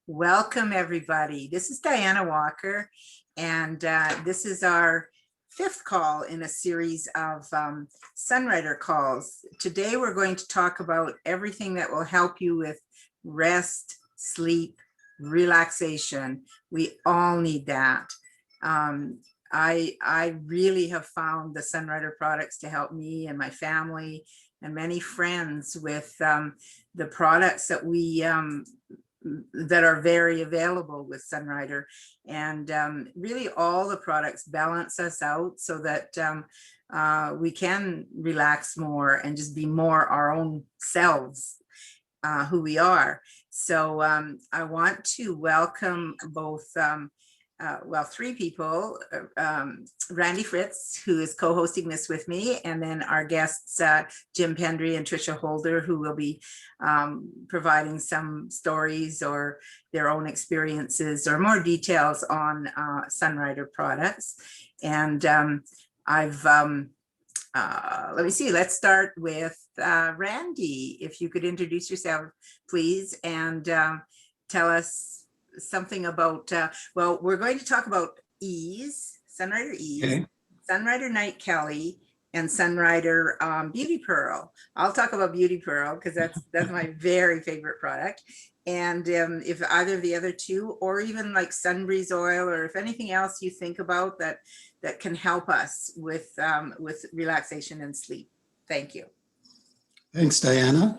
Welcome, everybody. This is Diana Walker, and this is our fifth call in a series of Sunrider calls. Today, we're going to talk about everything that will help you with rest, sleep, relaxation. We all need that. I really have found the Sunrider products to help me and my family and many friends with the products that we that are very available with Sunrider, and really all the products balance us out so that we can relax more and just be more our own selves, who we are. So I want to welcome both well, three people, Randy Fritz, who is co-hosting this with me, and then our guests, Jim Pendry and Tricia Holder, who will be providing some stories or their own experiences or more details on Sunrider products. And let me see, let's start with Randy. If you could introduce yourself, please, and tell us something about, well, we're going to talk about ESE, Sunrider ESE, okay, Sunrider Night Calli, and Sunrider Beauty Pearl. I'll talk about Beauty Pearl because that's my very favorite product. And if either of the other two, or even like Sunbreeze oil, or if anything else you think about that can help us with relaxation and sleep. Thank you. Thanks, Diana.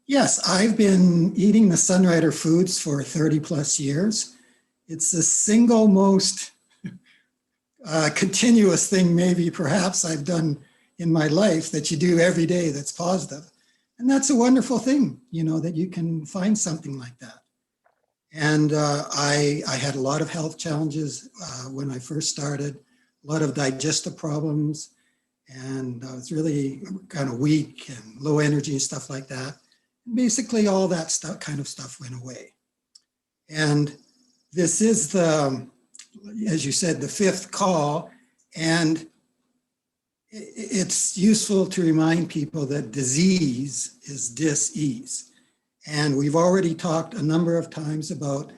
Yes, I've been eating the Sunrider Foods for 30 plus years. It's the single most continuous thing maybe perhaps I've done in my life that you do every day that's positive. And that's a wonderful thing, you know, that you can find something like that. And I had a lot of health challenges when I first started, a lot of digestive problems, and I was really kind of weak and low energy and stuff like that. Basically, all that stuff, kind of stuff went away. And this is the, as you said, the fifth call. And it's useful to remind people that disease is dis-ease. And we've already talked a number of times about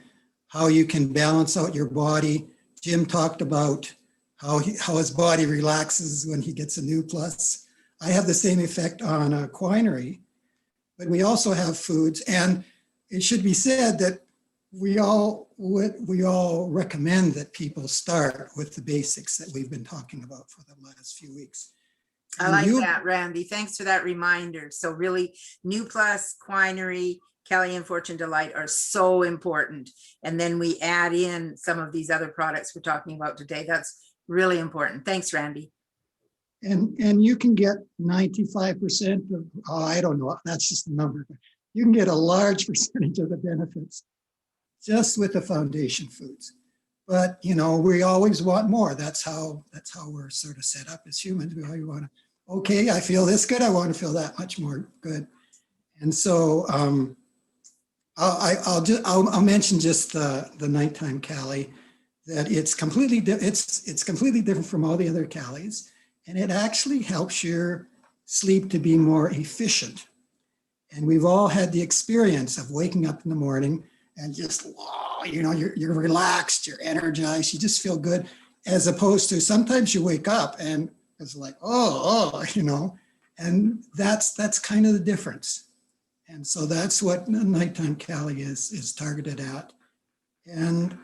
how you can balance out your body. Jim talked about how his body relaxes when he gets a new plus. I have the same effect on a quinary. But we also have foods, and it should be said that we all recommend that people start with the basics that we've been talking about for the last few weeks. I like that, Randy. Thanks for that reminder. So really, New Plus, Quinary, Calli, and Fortune Delight are so important. And then we add in some of these other products we're talking about today. That's really important. Thanks, Randy. And you can get 95% of, I don't know, that's just a number. You can get a large percentage of the benefits just with the foundation foods. But, you know, we always want more. That's how we're sort of set up as humans. We always want to, okay, I feel this good, I want to feel that much more good. And so I'll mention just the nighttime Calli, that it's completely different from all the other Callis. And it actually helps your sleep to be more efficient. And we've all had the experience of waking up in the morning and just, oh, you know, you're relaxed, you're energized, you just feel good, as opposed to sometimes you wake up and it's like, oh, you know, and that's kind of the difference. And so that's what nighttime Calli is targeted at. And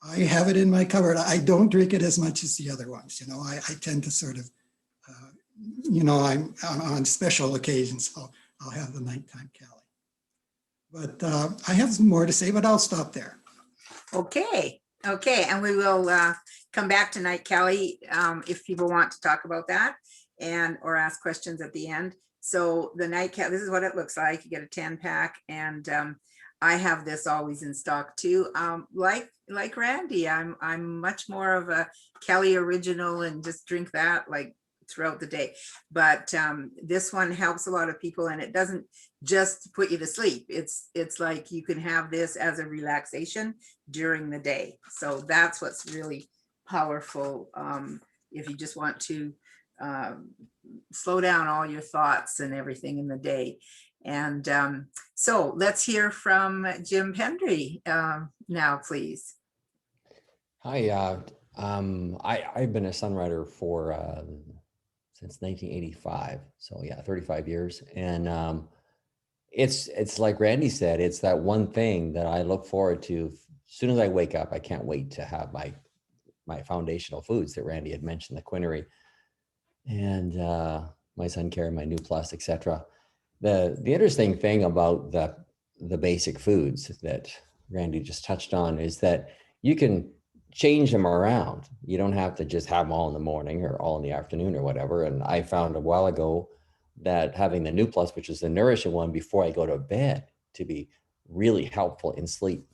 I have it in my cupboard. I don't drink it as much as the other ones. You know, I tend to sort of, you know, I'm on special occasions, I'll have the nighttime Calli. But I have some more to say, but I'll stop there. Okay. And we will come back to Night Calli if people want to talk about that or ask questions at the end. So the Night Calli, this is what it looks like. You get a 10-pack, and I have this always in stock too. Like Randy, I'm much more of a Calli original and just drink that like throughout the day. But this one helps a lot of people, and it doesn't just put you to sleep. It's like you can have this as a relaxation during the day. So that's what's really powerful if you just want to slow down all your thoughts and everything in the day. And so let's hear from Jim Pendry now, please. Hi, I've been a Sunrider for since 1985. So yeah, 35 years. And it's like Randy said, it's that one thing that I look forward to. As soon as I wake up, I can't wait to have my foundational foods that Randy had mentioned, the quinary and my sun care, my new plus, etc. The interesting thing about the basic foods that Randy just touched on is that you can change them around. You don't have to just have them all in the morning or all in the afternoon or whatever. And I found a while ago that having the new plus, which is the nourishing one before I go to bed, to be really helpful in sleep.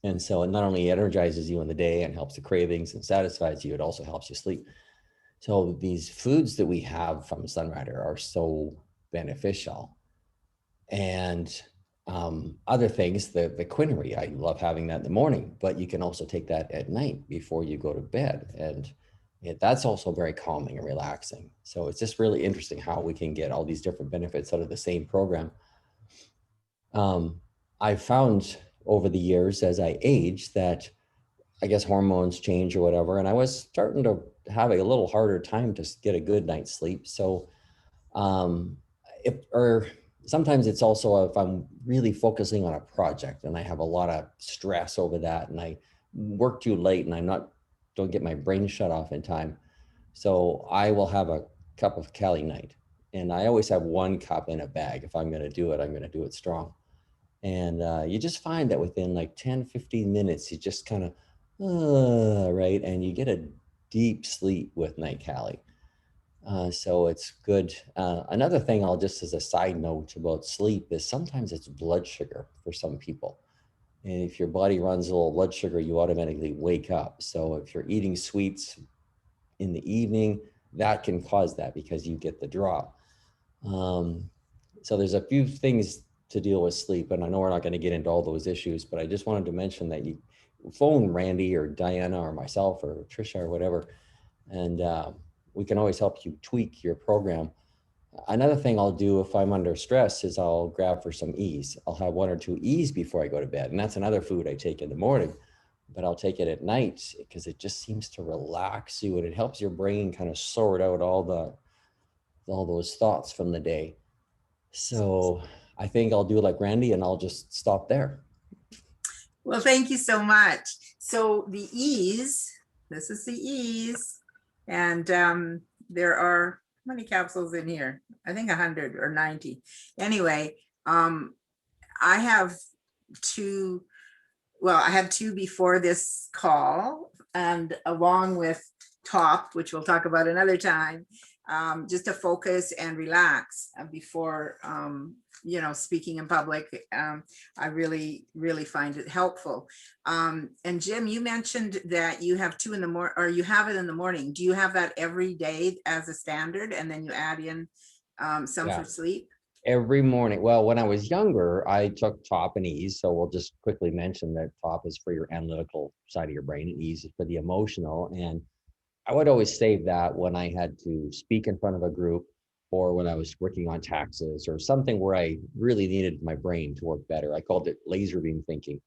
And so it not only energizes you in the day and helps the cravings and satisfies you, it also helps you sleep. So these foods that we have from Sunrider are so beneficial. And other things, the quinary, I love having that in the morning, but you can also take that at night before you go to bed. And that's also very calming and relaxing. So it's just really interesting how we can get all these different benefits out of the same program. I found over the years as I age that I guess hormones change or whatever, and I was starting to have a little harder time to get a good night's sleep. So sometimes it's also if I'm really focusing on a project and I have a lot of stress over that and I work too late and don't get my brain shut off in time. So I will have a cup of Cali Knight, and I always have one cup in a bag. If I'm going to do it, I'm going to do it strong. And you just find that within like 10, 15 minutes, you just kind of, right. And you get a deep sleep with Night Calli. So it's good. Another thing I'll just as a side note about sleep is sometimes it's blood sugar for some people. And if your body runs low blood sugar, you automatically wake up. So if you're eating sweets in the evening, that can cause that because you get the drop. So there's a few things to deal with sleep, and I know we're not going to get into all those issues, but I just wanted to mention that you phone Randy or Diana or myself or Trisha or whatever, and we can always help you tweak your program. Another thing I'll do if I'm under stress is I'll grab for some ESE. I'll have 1 or 2 ESE before I go to bed, and that's another food I take in the morning, but I'll take it at night because it just seems to relax you and it helps your brain kind of sort out all those thoughts from the day. So I think I'll do like Randy and I'll just stop there. Well, thank you so much. So the ESE, this is the ESE, and there are how many capsules in here? I think 100 or 90. Anyway, I have 2. Well, I have 2 before this call, and along with Top, which we'll talk about another time, just to focus and relax before speaking in public. I really find it helpful. And Jim, you mentioned that you have 2 in the morning, or you have it in the morning. Do you have that every day as a standard, and then you add in some for sleep? Every morning. Well, when I was younger, I took Top and ESE. So we'll just quickly mention that Top is for your analytical side of your brain and ESE is for the emotional. And I would always save that when I had to speak in front of a group or when I was working on taxes or something where I really needed my brain to work better. I called it laser beam thinking.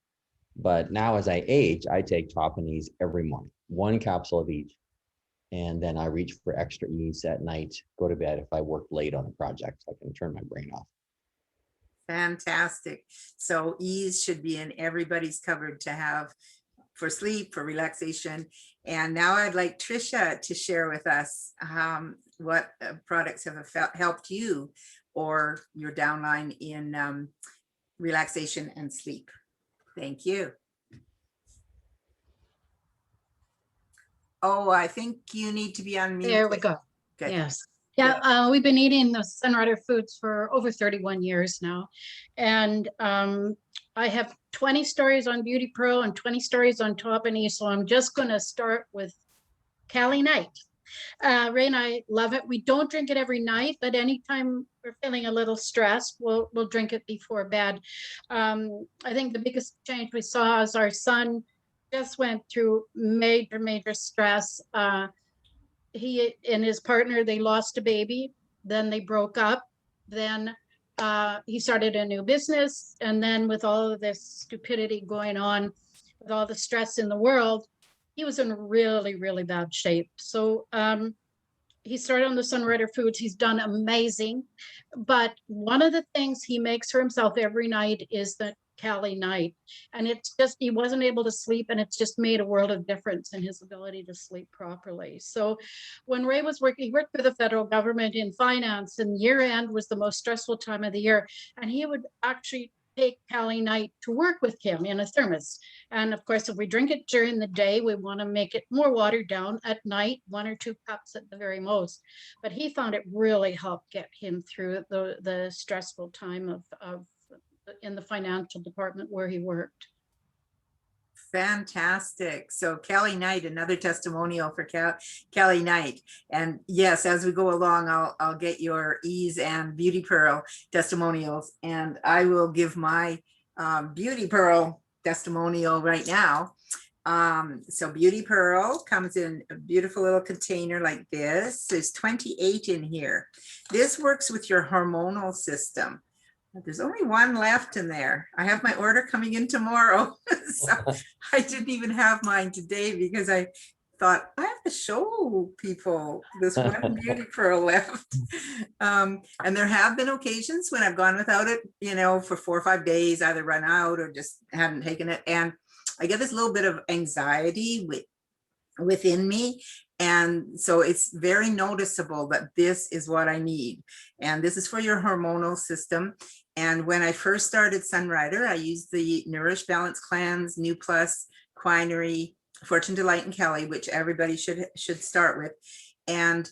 But now as I age, I take Top and ESE every morning, 1 capsule of each. And then I reach for extra ESE at night, go to bed if I work late on a project, so I can turn my brain off. Fantastic. So ESE should be in everybody's cupboard to have for sleep, for relaxation. And now I'd like Trisha to share with us what products have helped you or your downline in relaxation and sleep. Thank you. Oh, I think you need to be unmuted. There we go. Good. Yes. Yeah, we've been eating the Sunrider Foods for over 31 years now. And I have 20 stories on Beauty Pro and 20 stories on Top and ESE. So I'm just going to start with Cali Knight. Ray and I love it. We don't drink it every night, but anytime we're feeling a little stressed, we'll drink it before bed. I think the biggest change we saw is our son just went through major stress. He and his partner, they lost a baby, then they broke up, then he started a new business. And then with all of this stupidity going on, with all the stress in the world, he was in really, really bad shape. So he started on the Sunrider Foods. He's done amazing. But one of the things he makes for himself every night is the Cali Knight. And it's just, he wasn't able to sleep, and it's just made a world of difference in his ability to sleep properly. So when Ray was working, he worked for the federal government in finance, and year end was the most stressful time of the year. And he would actually take Cali Knight to work with him in a thermos. And of course, if we drink it during the day, we want to make it more watered down. At night, 1 or 2 cups at the very most. But he found it really helped get him through the stressful time of in the financial department where he worked. Fantastic. So Cali Knight, another testimonial for Cali Knight. And yes, as we go along, I'll get your ESE and Beauty Pearl testimonials, and I will give my Beauty Pearl testimonial right now. So Beauty Pearl comes in a beautiful little container like this. There's 28 in here. This works with your hormonal system. There's only 1 left in there. I have my order coming in tomorrow. So I didn't even have mine today because I thought I have to show people this one Beauty Pearl left. And there have been occasions when I've gone without it, you know, for 4 or 5 days, either run out or just hadn't taken it. And I get this little bit of anxiety within me. And so it's very noticeable that this is what I need. And this is for your hormonal system. And when I first started Sunrider, I used the Nourish, Balance, Cleanse, New Plus, Quinary, Fortune Delight, and Calli, which everybody should start with. And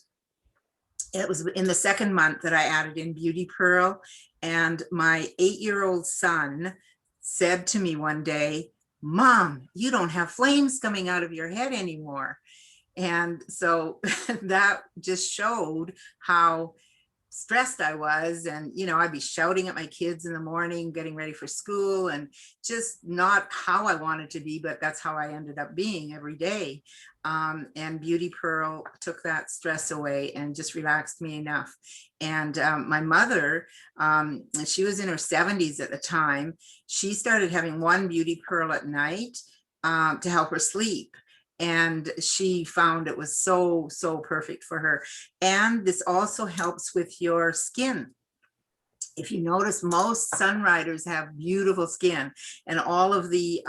it was in the 2nd month that I added in Beauty Pearl. And my 8-year-old son said to me one day, "Mom, you don't have flames coming out of your head anymore." And so that just showed how stressed I was. And, you know, I'd be shouting at my kids in the morning, getting ready for school, and just not how I wanted to be, but that's how I ended up being every day. And Beauty Pearl took that stress away and just relaxed me enough. And my mother, she was in her 70s at the time. She started having 1 Beauty Pearl at night to help her sleep. And she found it was so perfect for her. And this also helps with your skin. If you notice, most Sunriders have beautiful skin, and all of the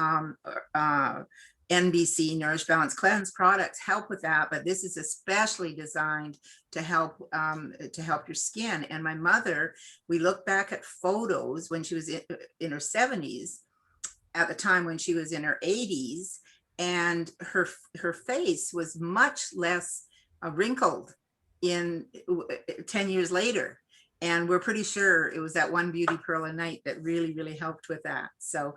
NBC, Nourish, Balance, Cleanse products help with that. But this is especially designed to help your skin. And my mother, we look back at photos when she was in her 70s, at the time when she was in her 80s, and her face was much less wrinkled in 10 years later. And we're pretty sure it was that 1 Beauty Pearl a night that really helped with that. So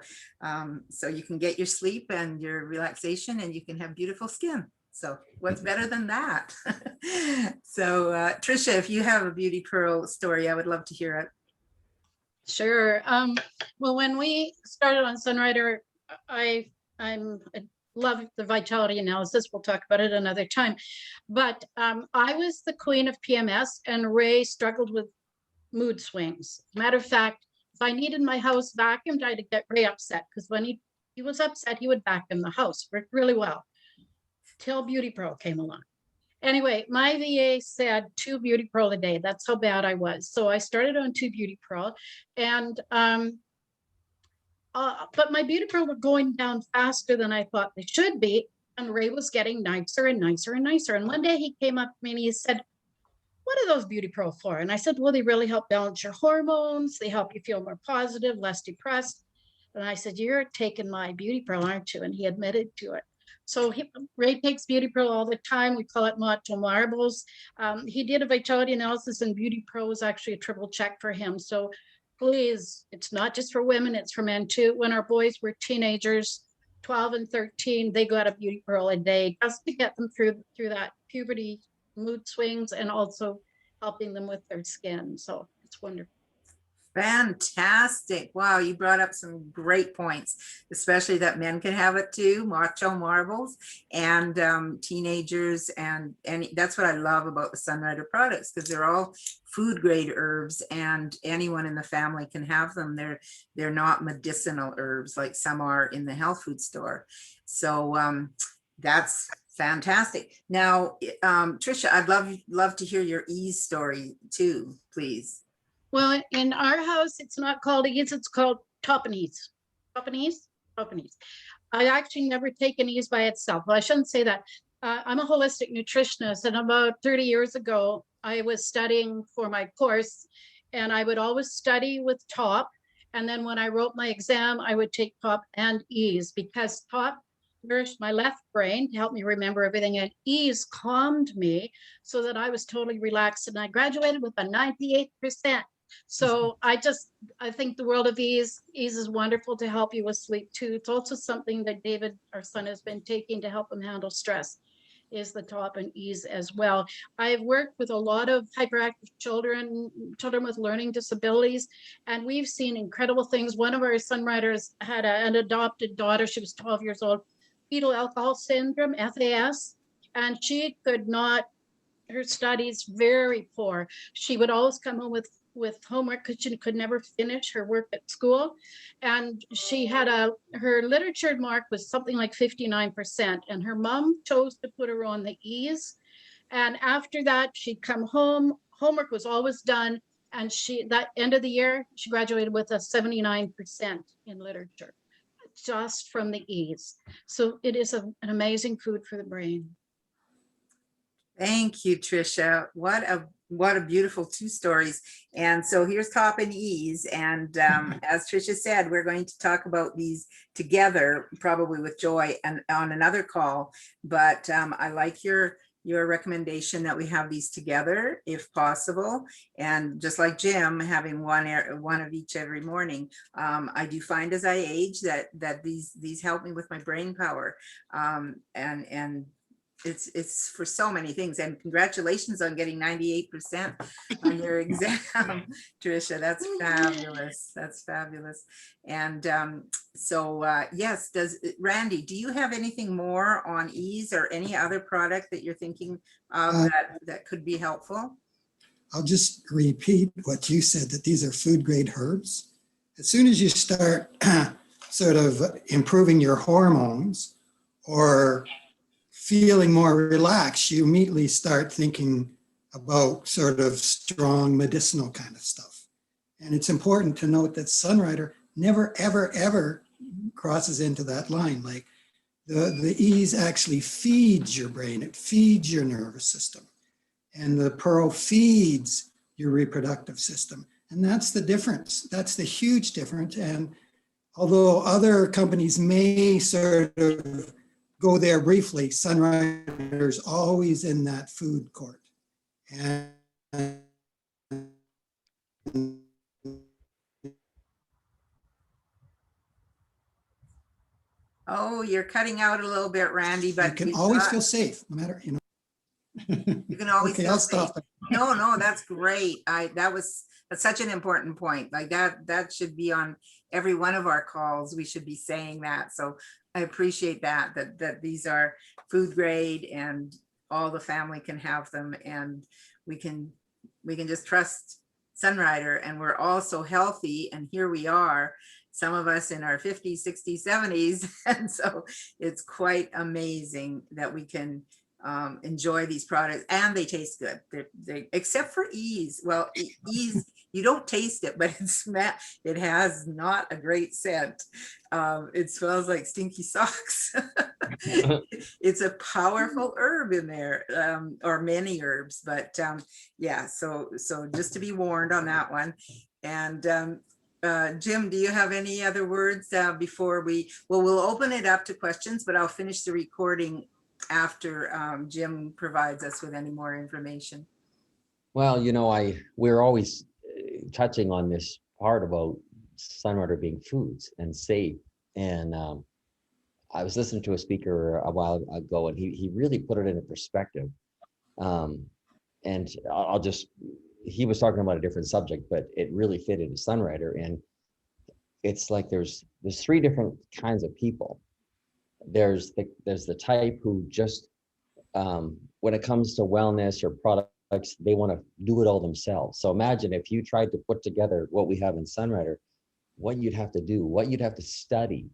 so you can get your sleep and your relaxation, and you can have beautiful skin. So what's better than that? So Trisha, if you have a Beauty Pearl story, I would love to hear it. Sure. Well, when we started on Sunrider, I love the vitality analysis. We'll talk about it another time. But I was the queen of PMS, and Ray struggled with mood swings. Matter of fact, if I needed my house vacuumed, I'd get Ray upset, because when he was upset, he would vacuum the house. Worked really well till Beauty Pearl came along. Anyway, my VA said 2 Beauty Pearl a day. That's how bad I was. So I started on 2 Beauty Pearl, and but my Beauty Pearl were going down faster than I thought they should be. And Ray was getting nicer and nicer and nicer. And one day he came up to me and he said, "What are those Beauty Pearl for?" And I said, "Well, they really help balance your hormones. They help you feel more positive, less depressed." And I said, "You're taking my Beauty Pearl, aren't you?" And he admitted to it. So Ray takes Beauty Pearl all the time. We call it Macho Marbles. He did a vitality analysis, and Beauty Pearl was actually a triple check for him. So please, it's not just for women, it's for men too. When our boys were teenagers, 12 and 13, they got a Beauty Pearl a day just to get them through that puberty mood swings, and also helping them with their skin. So it's wonderful. Fantastic. Wow, you brought up some great points, especially that men can have it too, macho marbles, and teenagers. And that's what I love about the Sunrider products, because they're all food grade herbs and anyone in the family can have them. They're not medicinal herbs like some are in the health food store. So that's fantastic. Now, Trisha, I'd love to hear your ESE story too, please. Well, in our house, it's not called ESE, it's called Topanese. Topanese? Topanese. I actually never taken ESE by itself. Well, I shouldn't say that. I'm a holistic nutritionist, and about 30 years ago, I was studying for my course, and I would always study with Top. And then when I wrote my exam, I would take Top and ESE, because Top nourished my left brain to help me remember everything, and ESE calmed me so that I was totally relaxed, and I graduated with a 98%. So I think the world of ESE is wonderful to help you with sleep too. It's also something that David, our son, has been taking to help him handle stress, is the Top and ESE as well. I've worked with a lot of hyperactive children with learning disabilities, and we've seen incredible things. One of our Sunriders had an adopted daughter. She was 12 years old, fetal alcohol syndrome, FAS, and she could not, her studies very poor. She would always come home with homework because she could never finish her work at school. And she had her literature mark was something like 59%. And her mom chose to put her on the ESE. And after that, she'd come home, homework was always done. And that end of the year, she graduated with a 79% in literature, just from the ESE. So it is an amazing food for the brain. Thank you, Trisha. What a beautiful two stories. And so here's Top and ESE. And as Trisha said, we're going to talk about these together, probably with Joy and on another call. But I like your recommendation that we have these together if possible. And just like Jim, having one of each every morning. I do find as I age that these help me with my brain power. And it's for so many things, and congratulations on getting 98% on your exam, Trisha. That's fabulous. That's fabulous. And yes, Randy, do you have anything more on ESE or any other product that you're thinking of that could be helpful? I'll just repeat what you said, that these are food grade herbs. As soon as you start sort of improving your hormones or feeling more relaxed, you immediately start thinking about sort of strong medicinal kind of stuff. And it's important to note that Sunrider never, ever, ever crosses into that line. Like the ESE actually feeds your brain, it feeds your nervous system. And the Pearl feeds your reproductive system. And that's the difference. That's the huge difference. And although other companies may sort of go there briefly, Sunrider's always in that food court. And oh, you're cutting out a little bit, Randy, but you can always feel safe, no matter, you know. You can always Okay, feel I'll safe. stop. No, that's great. That's such an important point. Like that should be on every one of our calls. We should be saying that. So I appreciate that these are food grade and all the family can have them, and we can just trust Sunrider, and we're all so healthy, and here we are, some of us in our 50s, 60s, 70s. And so it's quite amazing that we can enjoy these products, and they taste good. They except for ESE. Well, ESE, you don't taste it, but it has not a great scent. It smells like stinky socks. It's a powerful herb in there, or many herbs, but yeah, so just to be warned on that one. And Jim, do you have any other words before we'll open it up to questions, but I'll finish the recording after Jim provides us with any more information. Well, you know, we're always touching on this part about Sunrider being foods and safe. And I was listening to a speaker a while ago, and he really put it into perspective. And I'll just he was talking about a different subject, but it really fitted into Sunrider. And it's like there's three different kinds of people. There's the type who just when it comes to wellness or products, they want to do it all themselves. So imagine if you tried to put together what we have in Sunrider, what you'd have to do, what you'd have to study,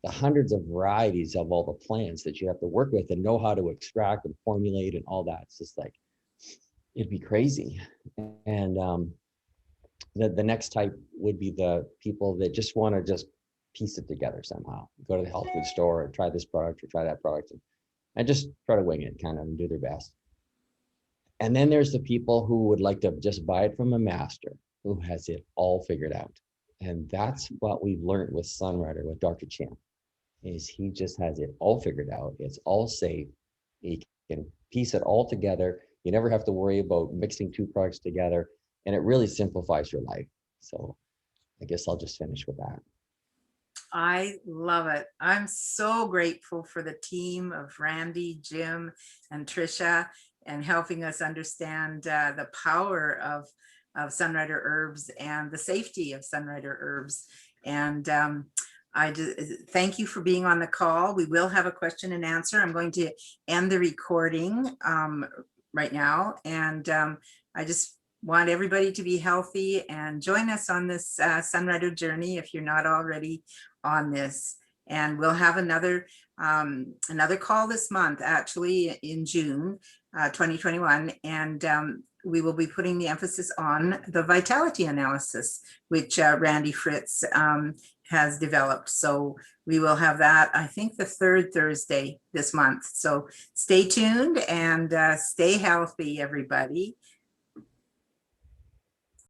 the hundreds of varieties of all the plants that you have to work with and know how to extract and formulate and all that. It's just like, it'd be crazy. And the next type would be the people that just want to just piece it together somehow. Go to the health food store and try this product or try that product and just try to wing it kind of and do their best. And then there's the people who would like to just buy it from a master who has it all figured out. And that's what we've learned with Sunrider, with Dr. Chan, is he just has it all figured out. It's all safe. He can piece it all together. You never have to worry about mixing two products together. And it really simplifies your life. So I guess I'll just finish with that. I love it. I'm so grateful for the team of Randy, Jim, and Trisha, and helping us understand the power of Sunrider herbs and the safety of Sunrider herbs. And I thank you for being on the call. We will have a question and answer. I'm going to end the recording right now. And I just want everybody to be healthy and join us on this Sunrider journey if you're not already on this. And we'll have another call this month, actually in June 2021. And we will be putting the emphasis on the vitality analysis, which Randy Fritz has developed. So we will have that, I think, the third Thursday this month. So stay tuned and stay healthy, everybody.